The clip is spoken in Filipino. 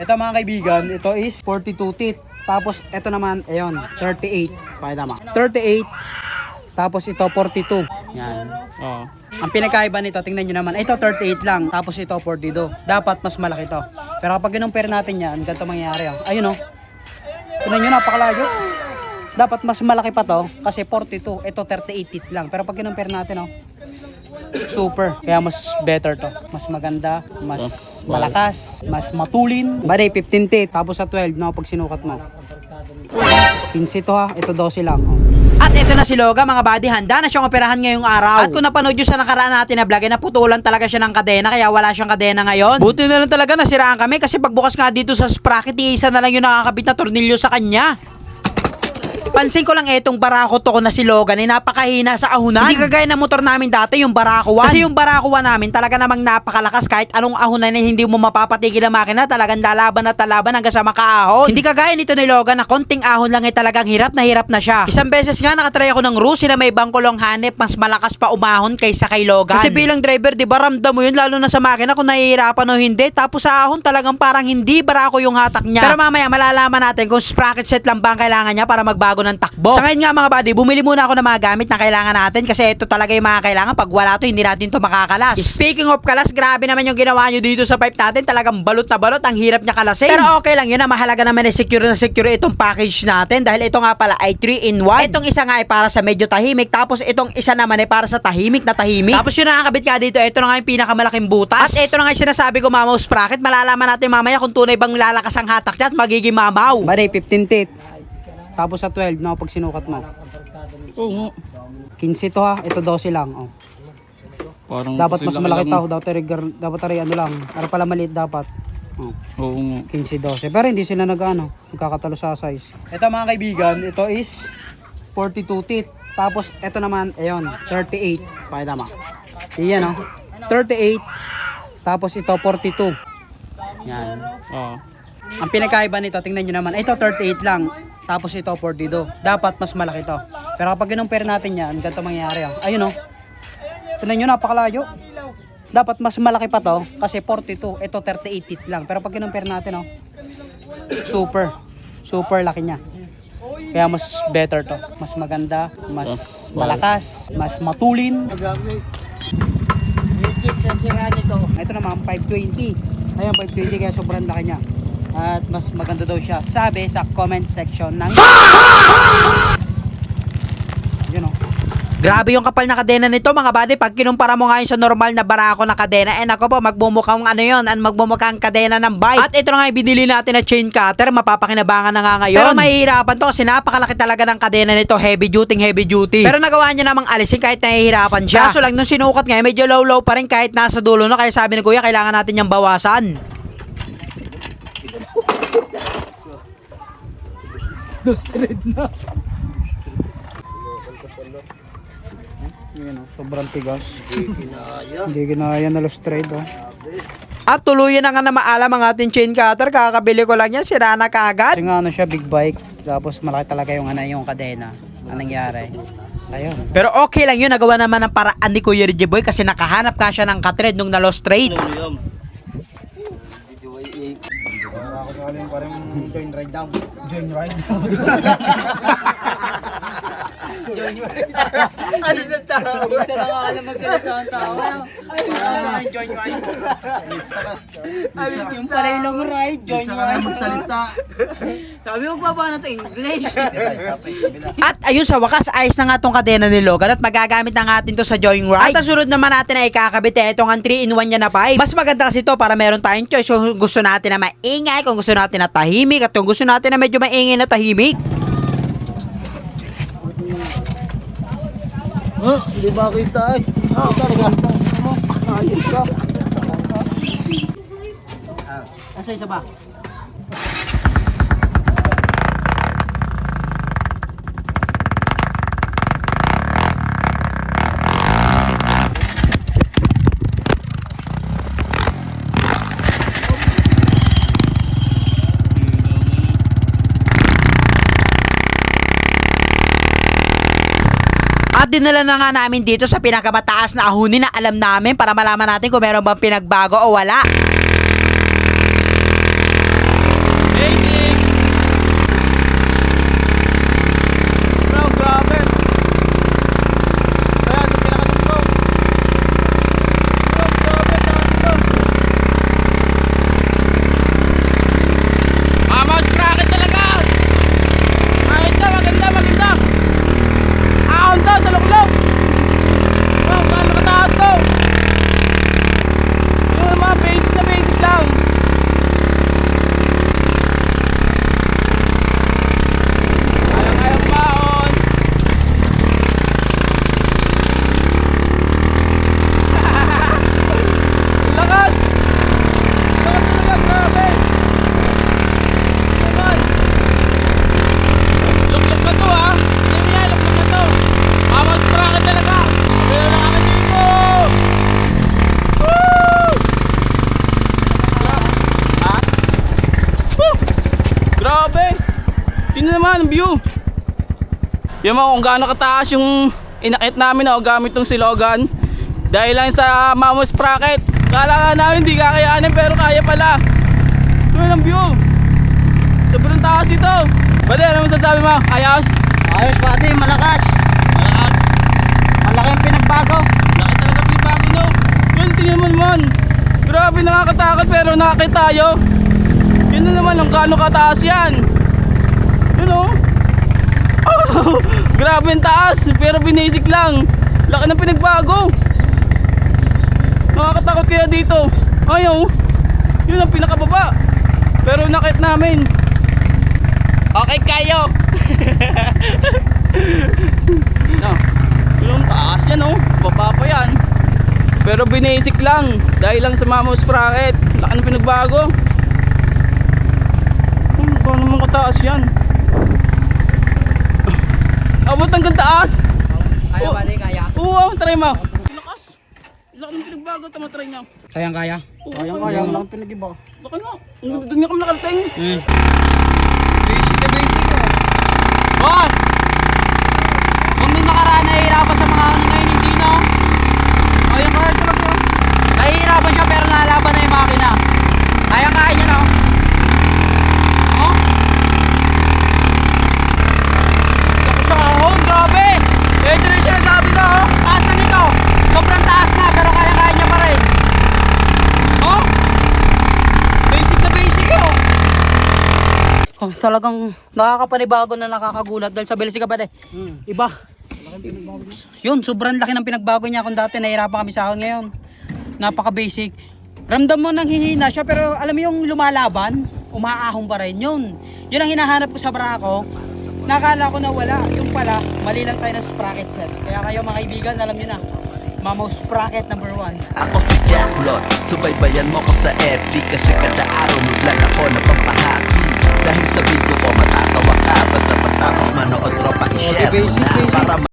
Ito mga kaibigan, ito is 42 teeth. Tapos ito naman, ayun, 38. Pakita mo. 38. Tapos ito 42. Yan. Oo. Ang pinakaiba nito, tingnan nyo naman, ito 38 lang. Tapos ito 42. Dapat mas malaki to. Pero kapag kinumpare natin yan, ganito mangyayari. Oh. Ayun oh. Tingnan nyo, napakalayo. Dapat mas malaki pa to kasi 42. Ito 38 teeth lang. Pero pag kinumpare natin, oh, super. Kaya mas better to. Mas maganda, mas malakas, mas matulin. Bari, 15 teeth. Tapos sa 12, no, pag sinukat mo. 15 to ha. Ito 12 lang. Oh. At ito na si Loga mga buddy, handa na siyang operahan ngayong araw. At kung napanood nyo sa nakaraan natin na vlog, naputulan talaga siya ng kadena kaya wala siyang kadena ngayon. Buti na lang talaga nasiraan kami kasi pagbukas nga dito sa sprocket, isa na lang yung nakakabit na tornilyo sa kanya. Pansin ko lang etong barako to ko na si Logan ay napakahina sa ahunan. Hindi kagaya ng motor namin dati yung Barako 1. Kasi yung Barako 1 namin talaga namang napakalakas kahit anong ahunan na hindi mo mapapatigil ang makina. Talagang lalaban at lalaban hanggang sa makaahon. Hindi kagaya nito ni Logan na konting ahon lang ay talagang hirap na siya. Isang beses nga nakatry ako ng Rusi na may bangkulong hanep, mas malakas pa umahon kaysa kay Logan. Kasi bilang driver, di ba ramdam mo yun lalo na sa makina kung nahihirapan o hindi. Tapos sa ahon talagang parang hindi Barako yung hatak niya. Pero mamaya malalaman natin kung sprocket set lang ba ang kailangan niya para magbago ng takbo. Sa ngayon nga mga buddy, bumili muna ako ng mga gamit na kailangan natin kasi ito talaga yung mga kailangan. Pag wala to, hindi natin to makakalas. Speaking of kalas, grabe naman yung ginawa nyo dito sa pipe natin. Talagang balot na balot, ang hirap niya kalasin. Pero okay lang yun, mahalaga naman na secure itong package natin dahil ito nga pala ay 3-in-1. Itong isa nga ay para sa medyo tahimik, tapos itong isa naman ay para sa tahimik na tahimik. Tapos yung nakakabit ka dito, ito na nga yung pinakamalaking butas. At ito na nga yung sinasabi ko, mamaw sprocket. Malalaman natin mamaya kung tunay bang lalakas ang hatak niya at magiging mamaw. Bari, 15 teeth. Tapos sa 12, no, pag sinukat mo. Oo. 15 to ha. Ito 12 lang. Oh. Parang Dapat mas malaki lang. to. Dapat rin ano lang. Para pala maliit dapat. Oh. Oo nga. 15-12. Pero hindi sila nagkakatalo sa size. Ito mga kaibigan, ito is 42 teeth. Tapos ito naman, ayun, 38. Pakita mo. Iyan oh. 38. Tapos ito 42. Yan. Oo. Ang pinakaiba nito, tingnan nyo naman, ito 38 lang. Tapos ito 42. Dapat mas malaki to. Pero kapag kinumpare natin yan, ganito mangyayari. Oh. Ayun oh. Tingnan nyo, napakalayo. Dapat mas malaki pa to kasi 42. Ito 38 teeth lang. Pero pag kinumpare natin, oh, super laki niya. Kaya mas better to. Mas maganda, mas malakas, mas matulin. Ito naman 520. Ayun 520 kaya sobrang laki niya. At mas maganda daw siya, sabi sa comment section ng yun o. Grabe yung kapal na kadena nito mga buddy. Pag kinumpara mo nga yun sa normal na Barako na kadena, nako po, magbumukhang ano yun, magbumukhang kadena ng bike. At ito na nga yung binili natin na chain cutter, mapapakinabangan na nga ngayon. Pero mahihirapan to kasi napakalaki talaga ng kadena nito, heavy duty. Pero nagawa niya namang alisin kahit nahihirapan siya. Kaso lang nung sinukat nga, medyo low pa rin kahit nasa dulo na. Kaya sabi ni Kuya, kailangan natin yung bawasan. Straight na. Yan o, sobrang tigas. Hindi ginaya na straight o. At tuluyan na nga na maalam ang ating chain cutter. Kakabili ko lang yan, sira na kaagad. Kasi nga ano siya, big bike. Tapos malaki talaga yung yung kadena. Anong nangyari? Ayun. Pero okay lang yun, nagawa naman ng paraan ni Kuya Reggie Boy kasi nakahanap ka siya ng katred nung na-lost straight. Join ride. Ano sa tao? Isa lang alam magsalita ang tao. Join ride. Yung pala yung long ride, join ride. Sabi mo pa ba na English? At ayun sa wakas, ayos na nga tong kadena ni Logan at magagamit na natin to sa joyride. At ang sunod naman natin ay ikakabit itong 3-in-1 niya na pipe. Mas maganda kasi to para meron tayong choice kung gusto natin na maingay, kung gusto natin na tahimik, at kung gusto natin na medyo maingay na tahimik. Hindi ba kita eh? Talaga. Ayos ka. Asa isa ba? At dinala na nga namin dito sa pinakamataas na ahunin na alam namin para malaman natin kung meron bang pinagbago o wala. Grabe! Tingnan naman ang view. Yung mga kung gaano kataas yung inakit namin gamit tong silogan. Dahil lang sa Mamo Sprocket. Kala nga namin hindi kakayanin pero kaya pala. Tingnan ang view. Sobrang taas dito. Buddy, ano masasabi mo? Ayos? Ayos buddy, malakas. Malakas. Malaki ang pinagbago. Laki talaga pinagbago no. Yun, tingnan mo naman. Grabe nakakatakot pero nakakita tayo. Yun na naman ang gaano kataas yan. Yun o. Oh, grabe ang taas pero binasic lang. Laki ng pinagbago. Nakakatakot kaya dito. Ayaw. Yun ang pinakababa. Pero nakit namin. Okay kayo. No. Yung taas yan oh. Baba pa yan. Pero binasic lang. Dahil lang sa Mamo Sprocket. Laki ng pinagbago. Ano naman kataas yan? Abot hanggang taas. Kaya buddy, kaya. Oo, try mo. Lakas. Laki ng pinagbago. Tama-try niya. Kayang-kaya. Oo, Kayang-kaya, walang pinag-iba. Laki nga. Doon nga kami nakarating. Basic na basic oh. Boss! Kung nung nakaraan nahihirapan sa mga ano ngayon, hindi na. Ayun kaya talaga. Nahihirapan siya pero nalaban na yung makina. Kaya-kaya niya na. Oh? Tapos sa kahon, grabe! Ito na yung sinasabi ko, oh. Taas na nito. Sobrang taas na pero kaya-kaya niya pa rin. Oh? Basic na basic oh. Oh, talagang nakakapanibago na nakakagulat dahil sa bilis ka ba Iba. Yun, sobrang laki ng pinagbago niya kung dati nahirapan kami sa ahon ngayon. Napaka basic. Ramdam mo nang hihina siya pero alam mo yung lumalaban, umaahon pa rin yun. Yun ang hinahanap ko sa Braco. Nakala ko na wala. Yung pala, mali lang tayo ng sprocket set. Kaya kayo mga kaibigan, alam niyo na. Mamo Sprocket number 1. Ako si Jacklot, subaybayan mo ko sa FB kasi kada araw mag-vlog ako na pampahappy. Dahil sa video ko matatawa ka, basta patapos manood tropa i-share mo na.